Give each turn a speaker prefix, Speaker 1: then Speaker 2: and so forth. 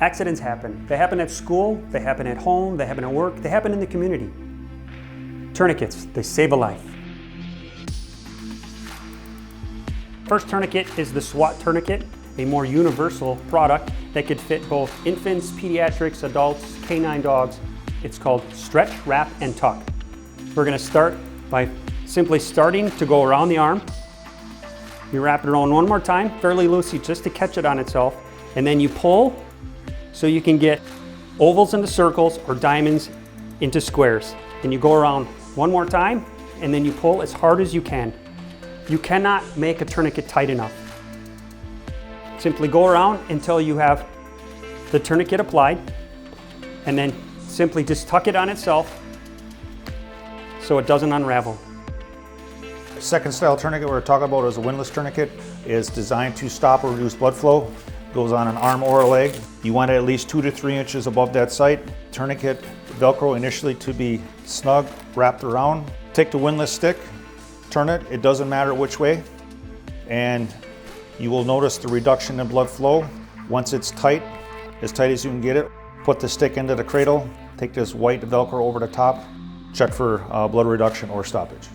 Speaker 1: Accidents happen. They happen at school, they happen at home, they happen at work, they happen in the community. Tourniquets, they save a life. First tourniquet is the SWAT tourniquet, a more universal product that could fit both infants, pediatrics, adults, canine dogs. It's called stretch, wrap, and tuck. We're going to start by simply starting to go around the arm. You wrap it around one more time, fairly loosely, just to catch it on itself, and then you pull so you can get ovals into circles or diamonds into squares. And you go around one more time, and then you pull as hard as you can. You cannot make a tourniquet tight enough. Simply go around until you have the tourniquet applied, and then simply just tuck it on itself so it doesn't unravel.
Speaker 2: Second style tourniquet we're talking about is a windlass tourniquet. Is designed to stop or reduce blood flow. Goes on an arm or a leg. You want it at least 2 to 3 inches above that site. Tourniquet Velcro initially to be snug, wrapped around. Take the windlass stick, turn it, it doesn't matter which way, and you will notice the reduction in blood flow. Once it's tight as you can get it, put the stick into the cradle, take this white Velcro over the top, check for blood reduction or stoppage.